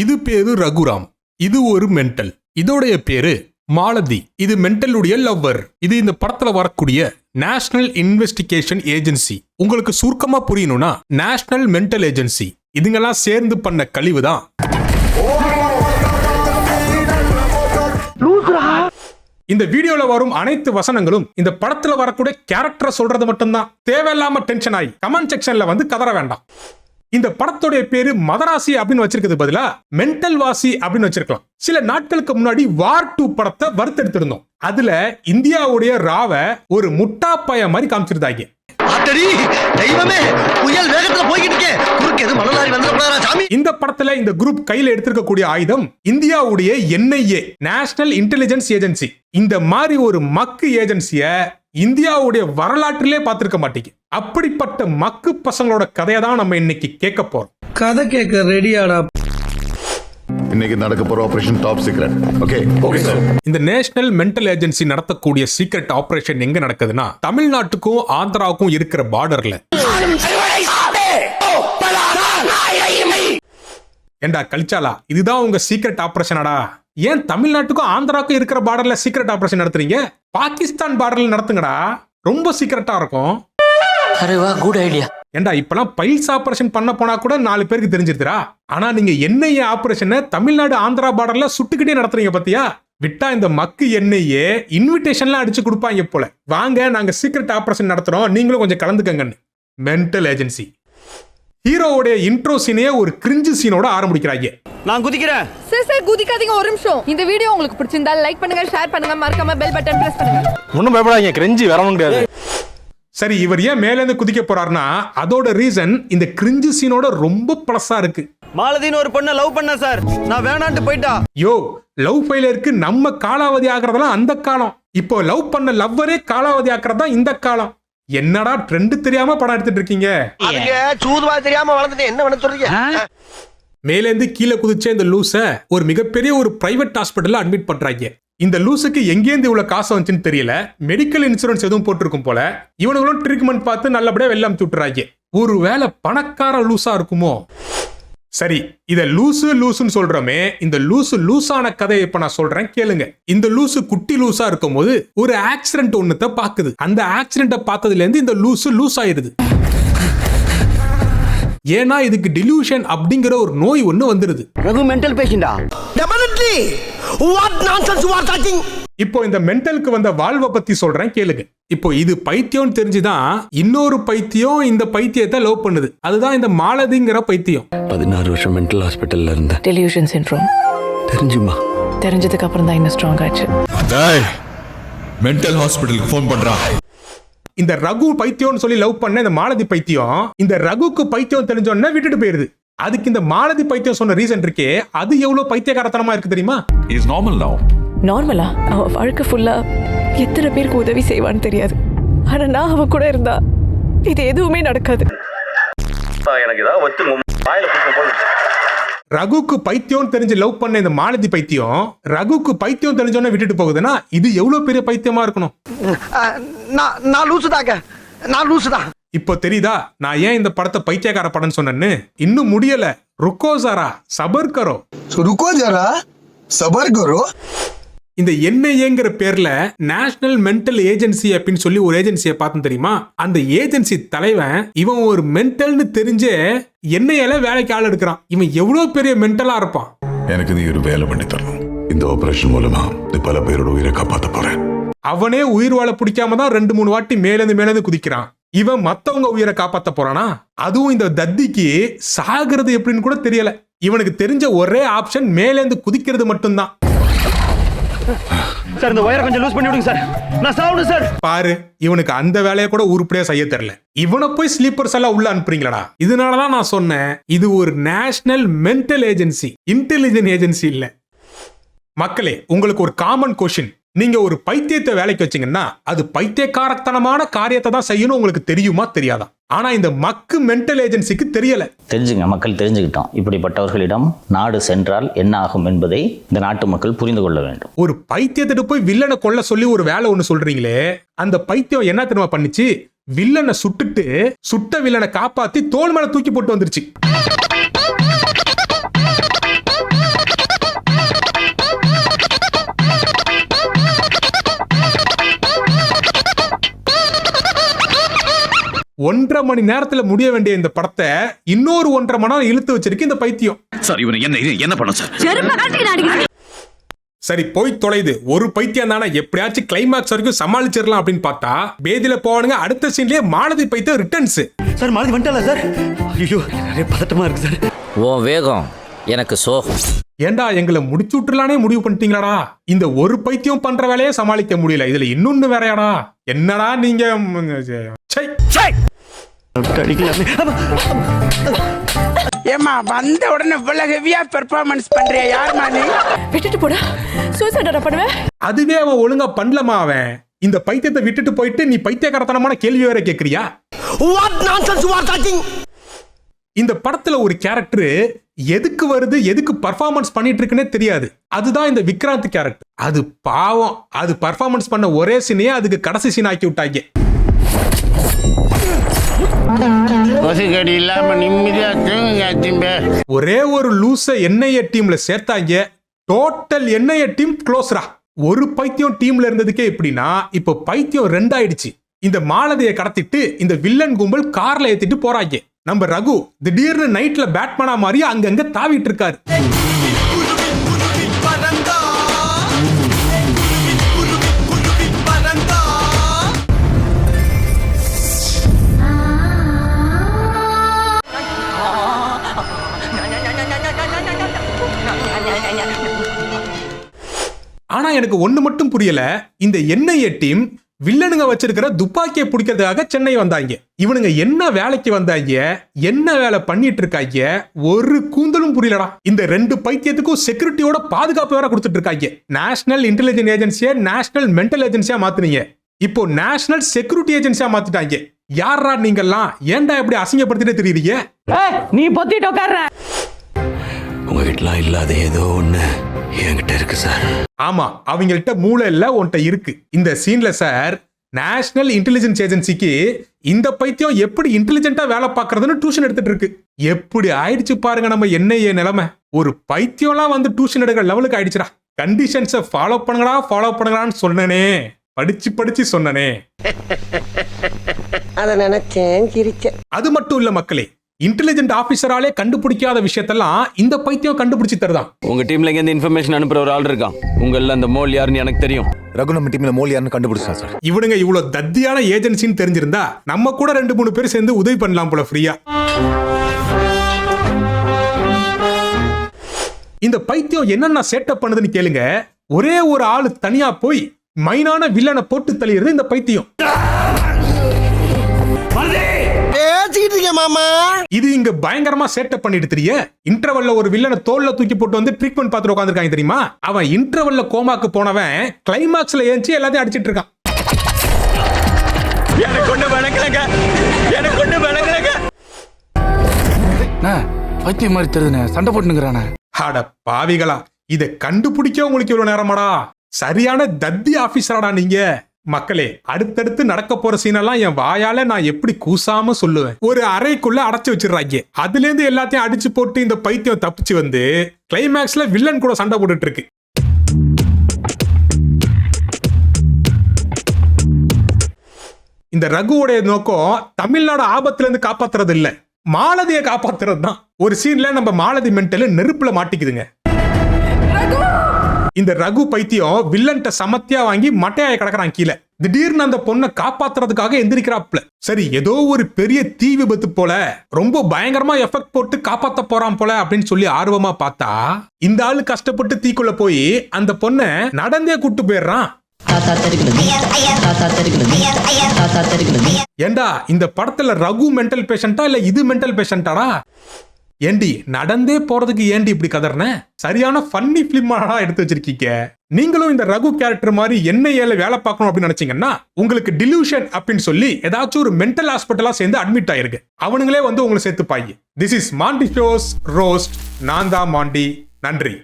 இது பேரு ரகுராம். இது ஒரு மென்டல். இதோடைய பேரு மாலதி. இது மென்டலுடைய லவ்வர். இது இந்த படத்துல வரக்கூடிய நேஷனல் இன்வெஸ்டிகேஷன் ஏஜென்சி. உங்களுக்கு சுருக்கமா புரியணும்னா நேஷனல் மென்டல் ஏஜென்சி. இதுங்கெல்லாம் சேர்ந்து பண்ண கழிவுதான் இந்த வீடியோல வரும் அனைத்து வசனங்களும் இந்த படத்துல வரக்கூடிய கேரக்டரை சொல்றது மட்டும்தான். தேவையில்லாம டென்ஷன் ஆகி கமெண்ட் செக்ஷன்ல வந்து கதற வேண்டாம். இந்த படத்துடைய பேரு மதராசி அப்படின்னு வச்சிருக்கிறது பதிலா மென்டல் வாசி அப்படின்னு வச்சிருக்கலாம். சில நாட்களுக்கு முன்னாடி வார் 2 படத்தை வறுத்தெடுத்திருந்தோம். அதுல இந்தியாவுடைய ராவ ஒரு முட்டாப்பைய மாதிரி காமிச்சிருந்தாங்க. இந்த படத்துல இந்த குரூப் கையில எடுத்திருக்கக்கூடிய ஆயுதம் இந்தியாவுடைய NIA, நேஷனல் இன்டெலிஜென்ஸ் ஏஜென்சி. இந்த மாதிரி ஒரு மக்கு ஏஜென்சிய இந்தியாவுடைய வரலாற்றிலே பார்த்திருக்க மாட்டீங்க. அப்படிப்பட்ட மக்கு பசங்களோட கதையை தான் நம்ம இன்னைக்கு கேட்க போறோம். கதை கேட்க ரெடியாடா. இன்னைக்கு நடக்க போற operation top secret. Okay sir. இந்த நேஷனல் மென்டல் ஏஜென்சி நடத்தக்கூடிய சீக்ரெட் ஆபரேஷன் எங்க நடக்குதுன்னா தமிழ்நாட்டுக்கும் ஆந்திராவுக்கும் இருக்கிற பார்டர்ல. ஏண்டா கழிச்சாலா, இதுதான் உங்க சீக்ரெட் ஆபரேஷனடா? ஏன் தமிழ்நாட்டுக்கும் ஆந்திராவுக்கும் இருக்கிற பார்டர்ல சீக்ரெட் ஆபரேஷன் நடத்துறீங்க? பாகிஸ்தான் பார்டர்ல நடத்துங்கடா, ரொம்ப சீக்ரெட்டா இருக்கும். Good idea. ஏண்டா இப்பெல்லாம் பைல்ஸ் ஆபரேஷன் பண்ண போனா கூட 4 பேருக்கு தெரிஞ்சிருதுரா. ஆனா நீங்க NIA ஆபரேஷனை தமிழ்நாடு ஆந்திரா பார்டர்ல சுட்டுக்கிட்டே நடத்துறீங்க பாத்தியா? விட்டா இந்த மக்கு NIA இன்விடேஷன்லாம் அடிச்சு கொடுப்பாங்க போல. வாங்க நாங்க சீக்ரெட் ஆபரேஷன் நடத்துறோம், நீங்களும் கொஞ்சம் கலந்துக்கங்கன்னு. Mental agency. ஹீரோவோட இன்ட்ரோ சீனே ஒரு கிரிஞ்சு சீனோட ஆரம்பிக்கிறாங்க. நான் குதிக்கிறேன். சார் குதிக்காதீங்க, ஒரு நிமிஷம். இந்த வீடியோ உங்களுக்கு பிடிச்சிருந்தா லைக் பண்ணுங்க, ஷேர் பண்ணுங்க, மறக்காம பெல் பட்டன் பிரஸ் பண்ணுங்க. ஒண்ணும் பயப்படாதீங்க, கிரிஞ்சி வரணும் முடியாது. சரி, இவர் ஏன் மேல இருந்து குதிக்க போறாருன்னா அதோட ரீசன் இந்த கிரிஞ்சு சீனோட ரொம்ப பழசா இருக்கு. மாலதின்னு ஒரு பொண்ணை லவ் பண்ண சார், நான் வேணான்ட்டு போயிட்டா. யோ, லவ் ஃபெயிலியருக்கு நம்ம காலாவதி ஆகிறதெல்லாம் அந்த காலம். இப்போ லவ் பண்ண லவ்வரே காலாவதி ஆக்குறதா இந்த காலம். என்னடா ட்ரெண்ட் தெரியாம படம் எடுத்துட்டு இருக்கீங்க? சூதுவா தெரியாம வளர்ந்துட்டு என்ன பண்ண சொல்றீங்க? மேலேந்து கீழே குதிச்ச இந்த லூச ஒரு மிகப்பெரிய ஒரு பிரைவேட் ஹாஸ்பிட்டல்ல அட்மிட் பண்றாங்க. இந்த லூசுக்கு எங்கேருந்து இவ்வளவு காசு வந்துச்சுன்னு தெரியல. மெடிக்கல் இன்சூரன்ஸ் எதுவும் போட்டிருக்கும் போல. இவனுங்களும் ட்ரீட்மெண்ட் பார்த்து நல்லபடியா வெள்ள அமுச்சு விட்டுறாங்க. ஒருவேளை பணக்கார லூசா இருக்குமோ? சரி, இத லூசுன்னு சொல்றோமே, இந்த லூசான கதையை இப்ப நான் சொல்றேன் கேளுங்க. இந்த லூசு குட்டி லூசா இருக்கும் போது ஒரு ஆக்சிடென்ட் ஒண்ணுத்த பாக்குது. அந்த ஆக்சிடென்ட பார்த்ததுல இருந்து இந்த லூஸ் ஆயிருது. ஏன்னா இதுக்கு டிலூஷன் அப்படிங்கிற ஒரு நோய் ஒண்ணு வந்துருது. ரகு மென்டல் பேஷண்டா? Definitely. What nonsense you are talking? இப்போ இந்த மென்டலுக்கு வந்த வாழ்வை பத்தி சொல்றேன் கேளுங்க. இப்போ இது பைத்தியம் தெரிஞ்சுதான் இன்னொரு பைத்தியம் இந்த பைத்தியத்தை லவ் பண்ணுது. அதுதான் இந்த மாலதிங்கிற பைத்தியம். 16 வருஷம் மென்டல் ஹாஸ்பிட்டல்ல இருந்த டெலியூஷன் சிண்ட்ரோம் தெரிஞ்சுமா? தெரிஞ்சதுக்கு அப்புறம் தான் இன்னும் ஸ்ட்ராங் ஆச்சு. மென்டல் ஹாஸ்பிட்டலுக்கு ஃபோன் பண்றான். இந்த ரகு பைத்தியம்னு சொல்லி லவ் பண்ண இந்த மாலதி பைத்தியம் இந்த ரகுக்கு பைத்தியம் தெரிஞ்சோன்னா விட்டுட்டு போயிருது. அதுக்கு இந்த மாலதி பைத்தியம் சொன்ன ரீசன் இருக்கே, அது எவ்வளவு பைத்தியக்காரத்தனமா இருக்கு தெரியுமா? இஸ் நார்மல் நவ. நார்மலா அவ வாழ்க்கை ஃபுல்லா எத்தனை பேருக்கு உதவி செய்வான்னு தெரியாது. ஆனா நான் அவ கூட இருந்தா இது எதுவுமே நடக்காது. எனக்கு ஏதாவது வச்சு வாயில குடுக்க போல. ரகுக்கு பைத்தியம் தெரிஞ்சு லவ் பண்ண இந்த மாலதி பைத்தியம் ரகுக்கு பைத்தியம் தெரிஞ்சோன்னு விட்டுட்டு போகுதுன்னா இது எவ்வளவு பெரிய பைத்தியமா இருக்கணும்? நான் லூசுதான். இப்போ தெரியுதா நான் ஏன் இந்த படத்தை பைத்தியக்கார படம் சொன்னேன்னு? இன்னும் முடியல. ருக்கோ ஜரா சபர் கரோ. இந்த NIAங்கிற பேர்ல நேஷனல் மென்டல் ஏஜென்சி அப்படின்னு சொல்லி ஒரு ஏஜென்சியை பார்த்தோம் தெரியுமா? அந்த ஏஜென்சி தலைவன் இவன் ஒரு மென்டல்னு தெரிஞ்சே NIAல வேலைக்கு ஆள் எடுக்கிறான். இவன் எவ்வளவு பெரிய மென்டலா இருப்பான்? எனக்கு நீ ஒரு வேலை பண்ணி தரணும். இந்த ஆபரேஷன் மூலமா நீ பல பேரோட உயிரை காப்பாத்த போறேன். அவனே உயிர் வாழ பிடிக்காம தான் 2-3 வாட்டி மேலேந்து குதிக்கிறான். இவன் மத்தவங்க உயிரை காப்பாத்த போறானா? அதுவும் இந்த தத்திக்கு சாகிறது எப்படின்னு கூட தெரியல. இவனுக்கு தெரிஞ்ச ஒரே ஆப்ஷன் மேலேந்து குதிக்கிறது மட்டும்தான். சார் இந்த வயரை கொஞ்சம் லூஸ் பண்ணி விடுங்க சார், நான் சாவணும் சார். பாரு, இவனுக்கு அந்த வேலையை கூட உருப்படியா செய்ய தெரியல. இவனை போய் ஸ்லீப்பர்ஸ் எல்லாம் உள்ள அனுப்புறீங்களா? இதனாலதான் நான் சொன்னேன் இது ஒரு national mental agency, intelligent agency இல்ல. மக்களே, உங்களுக்கு ஒரு காமன் கொஸ்டின். நீங்க ஒரு பைத்தியத்தை வேலைக்கு வச்சீங்கன்னா அது பைத்தியக்காரத்தனமான காரியத்தை தான் செய்யணும் உங்களுக்கு தெரியுமா தெரியாதா? ஆனா இந்த மக்கு மென்டல் ஏஜென்சிக்கு தெரியல. தெரிஞ்சுங்க, மக்கள் தெரிஞ்சுக்கிட்டோம். இப்படிப்பட்டவர்களிடம் நாடு சென்றால் என்ன ஆகும் என்பதை இந்த நாட்டு மக்கள் புரிந்து கொள்ள வேண்டும். ஒரு பைத்தியத்திட்டு போய் வில்லனை கொல்ல சொல்லி ஒரு வேலை ஒண்ணு சொல்றீங்களே, அந்த பைத்தியம் என்ன தெரியுமா பண்ணிச்சு? வில்லனை சுட்டுட்டு சுட்ட வில்லனை காப்பாத்தி தோள் மேல தூக்கி போட்டு வந்துருச்சு. 1.5 மணி நேரத்துல முடிய வேண்டிய இந்த படத்தை இன்னொரு 1.5 மணி நேரம் இழுத்து வச்சிருக்கு இந்த பைத்தியம். சார் இவனை என்ன பண்ண சார்? சரி போய் தொலைது, ஒரு பைத்தியம் தானே, எப்படியாச்சும் கிளைமாக்ஸ் வரைக்கும் சமாளிச்சிடலாம் அப்படின்னு பார்த்தா பேதியில போவானுங்க. அடுத்த சீன்லயே மாலதி பைத்தியம் ரிட்டர்ன்ஸ். சார் மாலதி வந்துட்டல சார். ஐயோ நிறைய பதட்டமா இருக்கு சார். ஓ வேகம் எனக்கு சோகம். ஏண்டா எங்களை முடிச்சு விட்டுலானே முடிவு பண்ணிட்டீங்களாடா? இந்த ஒரு பைத்தியம் பண்ற வேலையே சமாளிக்க முடியல, இதுல இன்னொன்னு வேறையாடா? என்னடா நீங்க ஏமா வந்த உடனே இவ்வளவு ஹெவியா பெர்ஃபார்மன்ஸ் பண்றியா? யாருமா நீ? விட்டுட்டு போடா, சூசைட் பண்ணுவேன். அதுவே அவன் ஒழுங்கா பண்ணலமா. அவன் இந்த பைத்தியத்தை விட்டுட்டு போயிட்டு நீ பைத்தியக்காரத்தனமான கேள்வி வேற கேக்குறியா? What nonsense you are talking? இந்த படத்துல ஒரு கேரக்டர் எதுக்கு வருது, எதுக்கு பர்ஃபார்மன்ஸ் பண்ணிட்டு இருக்குன்னே தெரியாது. அதுதான் இந்த விக்ராந்த் கேரக்டர். அது பாவம், அது பர்ஃபார்மன்ஸ் பண்ண ஒரே சீனையே அதுக்கு கடைசி சீன் ஆக்கி விட்டாங்க. ஒரே ஒரு லூச என்ஐஏ டீம்ல சேர்த்தாங்க, டோட்டல் என்ஐஏ டீம் க்ளோஸ்ரா. ஒரு பைத்தியம் டீம்ல இருந்ததுக்கே இப்படின்னா இப்ப பைத்தியம் 2 ஆயிடுச்சு. இந்த மாலதியை கடத்திட்டு இந்த வில்லன் கும்பல் கார்ல ஏத்திட்டு போறாங்க. நம்ம ரகு திடீர்னு நைட்ல பேட்மேனா மாதிரி அங்கங்க தாவிட்டு இருக்காரு. ஆனா எனக்கு ஒண்ணு மட்டும் புரியல, இந்த என்ஐஏ டீம் வில்லனுங்க வச்சிருக்கிற துப்பாக்கியை பிடிக்கிறதுக்காக சென்னை வந்தாங்க. இவனுங்க என்ன வேலைக்கு வந்தாங்க, என்ன வேலை பண்ணிட்டு இருக்காங்க, ஒரு கூந்தலும் புரியலடா. இந்த 2 பைத்தியத்துக்கும் செக்யூரிட்டியோட பாதுகாப்பு வேற கொடுத்துட்டு இருக்காங்க. நேஷனல் இன்டெலிஜென்ஸ் ஏஜென்சியா நேஷனல் மென்டல் ஏஜென்சியா மாத்துனீங்க, இப்போ நேஷனல் செக்யூரிட்டி ஏஜென்சியா மாத்திட்டாங்க. யாரா நீங்கெல்லாம்? ஏன்டா இப்படி அசிங்கப்படுத்திட்டே தெரியுறீங்க? நீ பொத்திட்டு உட்கார்ற. உங்ககிட்ட இல்லாத ஏதோ ஒண்ணு என்கிட்ட இருக்கு சார். ஆமா, அவங்கள்ட்ட மூளை இல்ல, உன்கிட்ட இருக்கு. இந்த சீன்ல சார் நேஷனல் இன்டெலிஜென்ஸ் ஏஜென்சிக்கு இந்த பைத்தியம் எப்படி இன்டெலிஜென்ட்டா வேலை பார்க்கறதுன்னு டியூஷன் எடுத்துட்டு இருக்கு. எப்படி ஆயிடுச்சு பாருங்க நம்ம என்ஐஏ நிலைமை. ஒரு பைத்தியம்லாம் வந்து டியூஷன் எடுக்கிற லெவலுக்கு ஆயிடுச்சுடா. கண்டிஷன்ஸை ஃபாலோ பண்ணுங்கடான்னு சொன்னனே, படிச்சு சொன்னனே. அத நினைச்சேன் சிரிச்சேன். அது மட்டும் இல்ல மக்களே, இன்டெலிஜென்ட் ஆபீசராலே கண்டுபிடிக்காத விஷயத்தெல்லாம் இந்த பைத்தியம் கண்டுபிடிச்சு தருதான். உங்க டீம்ல எங்க இன்ஃபர்மேஷன் அனுப்புற ஒரு ஆள் இருக்கான். உங்கள அந்த மோல் யாருன்னு எனக்கு தெரியும். ரகு நம்ம டீம்ல மோல் யாருன்னு கண்டுபிடிச்சா சார். இவனுங்க இவ்வளவு தத்தியான ஏஜென்சின்னு தெரிஞ்சிருந்தா நம்ம கூட 2-3 பேர் சேர்ந்து உதவி பண்ணலாம் போல ஃப்ரீயா. இந்த பைத்தியம் என்னென்ன செட்டப் பண்ணுதுன்னு கேளுங்க. ஒரே ஒரு ஆளு தனியா போய் மைனான வில்லனை போட்டு தள்ளிடுறது இந்த பைத்தியம். மாமா இது இங்க பயங்கரமா செட்டப் பண்ணிட்டு தெரிய. இன்டர்வல்ல ஒரு வில்லனை தோல்ல தூக்கி போட்டு வந்து ட்ரீட்மெண்ட் பார்த்துட்டு உட்கார்ந்திருக்காங்க தெரியுமா? அவன் இன்டர்வல்ல கோமாக்கு போனவன் கிளைமாக்ஸ்ல ஏஞ்சி எல்லாத்தையும் அடிச்சிட்டு இருக்கான். எனக்கு ஒண்ணு விளங்கலங்க. பைத்தியம் மாதிரி தெரியுதுனே, சண்டை போட்டுங்கறானே. அட பாவிகளா, இத கண்டுபிடிக்க உங்களுக்கு இவ்வளவு நேரமாடா? சரியான தத்தி ஆபீசராடா நீங்க. மக்களே, அடுத்தடுத்து நடக்க போற சீனெல்லாம் என் வாயால நான் எப்படி கூசாம சொல்லுவேன். ஒரு அறைக்குள்ள அடைச்சு வச்சிடறாங்க. அதுல இருந்து எல்லாத்தையும் அடிச்சு போட்டு இந்த பைத்தியம் தப்பிச்சு வந்து கிளைமேக்ஸ்ல வில்லன் கூட சண்டை போட்டுட்டு இருக்கு. இந்த ரகுவோடைய நோக்கம் தமிழ்நாடு ஆபத்துல இருந்து காப்பாத்துறது இல்ல, மாலதியை காப்பாத்துறது தான். ஒரு சீன்ல நம்ம மாலதி மென்டல் நெருப்புல மாட்டிக்குதுங்க. இந்த ரகு பைத்தியம் வில்லன்ட்ட சமத்தியா வாங்கி மட்டையாய கிடக்குறான் கீழே. திடீர்னு அந்த பொண்ணை காப்பாத்துறதுக்காக எந்திரிக்கிறாப்ல. சரி, ஏதோ ஒரு பெரிய தீ விபத்து போல ரொம்ப பயங்கரமா எஃபெக்ட் போட்டு காப்பாத்த போறான் போல அப்படின்னு சொல்லி ஆர்வமா பார்த்தா இந்த ஆளு கஷ்டப்பட்டு தீக்குள்ள போய் அந்த பொண்ணை நடந்தே கூட்டு போயிடுறான். ஏண்டா இந்த படத்துல ரகு மென்டல் பேஷண்டா இல்ல இது மென்டல் பேஷண்டாடா? ஏண்டி நடந்தே போறதுக்கு ஏண்டி இப்படி கதர்ன? சரியான ஃபன்னி பிலிமாடா எடுத்து வச்சிருக்கீங்க. நீங்களும் இந்த ரகு கேரக்டர் மாதிரி என்ஐஏல வேலை பார்க்கணும் அப்படின்னு நினைச்சீங்கன்னா உங்களுக்கு டிலூஷன் அப்படின்னு சொல்லி ஏதாச்சும் ஒரு மென்டல் ஹாஸ்பிட்டலா சேர்ந்து அட்மிட் ஆயிருக்கு. அவனுங்களே வந்து உங்களை சேர்த்துப்பாங்க. This is Mandy show's roast. நான் தான் மாண்டி. நன்றி.